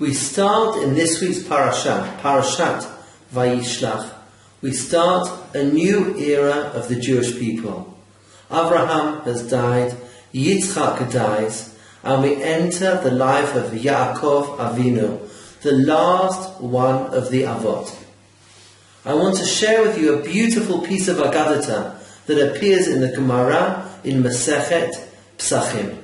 We start in this week's Parashat Vayishlach. We start a new era of the Jewish people. Abraham has died, Yitzchak dies, and we enter the life of Yaakov Avinu, the last one of the Avot. I want to share with you a beautiful piece of Agadah that appears in the Gemara in Masechet Psachim.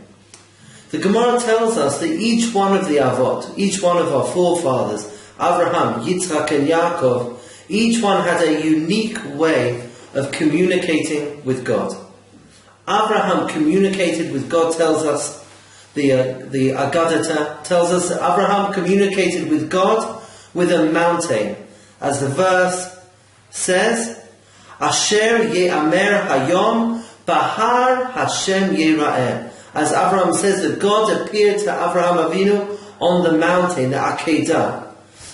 The Gemara tells us that each one of the Avot, each one of our forefathers, Abraham, Yitzchak and Yaakov, each one had a unique way of communicating with God. Abraham communicated with God, tells us, the Agadah tells us that Abraham communicated with God with a mountain. As the verse says, Asher ye'amer hayom bahar Hashem yira'eh. As Abraham says that God appeared to Abraham Avinu on the mountain, the Akedah.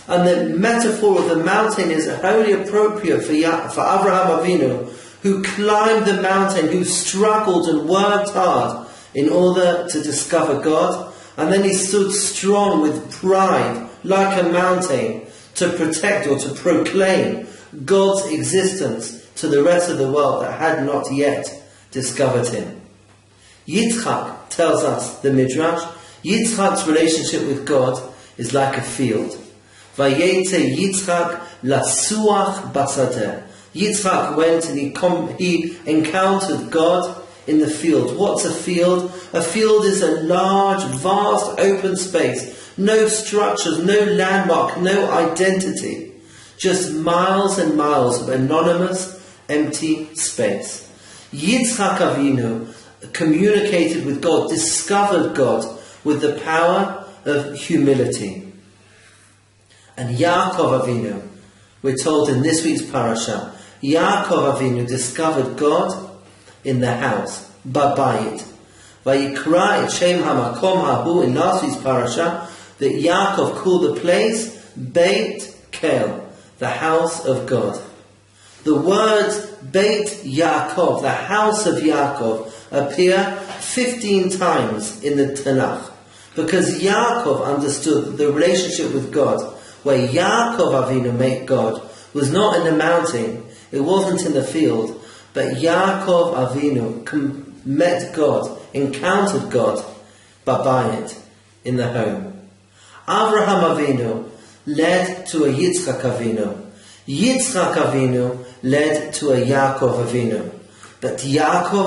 And the metaphor of the mountain is wholly appropriate for Abraham Avinu, who climbed the mountain, who struggled and worked hard in order to discover God. And then he stood strong with pride, like a mountain, to protect or to proclaim God's existence to the rest of the world that had not yet discovered him. Yitzchak tells us, the Midrash, Yitzchak's relationship with God is like a field. Vayetze Yitzchak lasuach basadeh. Yitzchak went and he encountered God in the field. What's a field? A field is a large, vast, open space. No structures, no landmark, no identity. Just miles and miles of anonymous, empty space. Yitzchak Avinu communicated with God, discovered God with the power of humility. And Yaakov Avinu, we're told in this week's parasha, Yaakov Avinu discovered God in the house, Babayit. Vayikra et Shem HaMakom Hahu, in last week's parasha, that Yaakov called the place Beit Kel, the house of God. The words Beit Yaakov, the house of Yaakov, appear 15 times in the Tanakh, because Yaakov understood the relationship with God, where Yaakov Avinu met God, was not in the mountain, it wasn't in the field, but Yaakov Avinu met God, encountered God, Babayit, in the home. Avraham Avinu led to a Yitzchak Avinu. Yitzchak Avinu led to a Yaakov Avinu. But Yaakov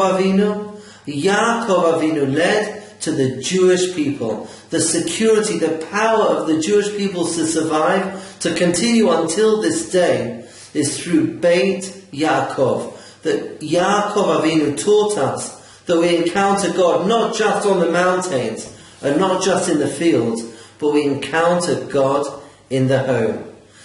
Avinu led to the Jewish people. The security, the power of the Jewish people to survive, to continue until this day, is through Beit Yaakov. That Yaakov Avinu taught us that we encounter God not just on the mountains and not just in the fields, but we encounter God in the home.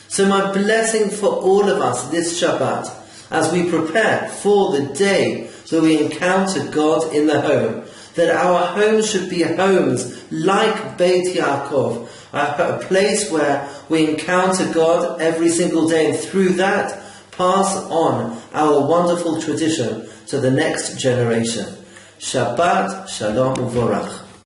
So my blessing for all of us this Shabbat, as we prepare for the day that we encounter God in the home, that our homes should be homes like Beit Yaakov, a place where we encounter God every single day, and through that pass on our wonderful tradition to the next generation. Shabbat Shalom Uvorach.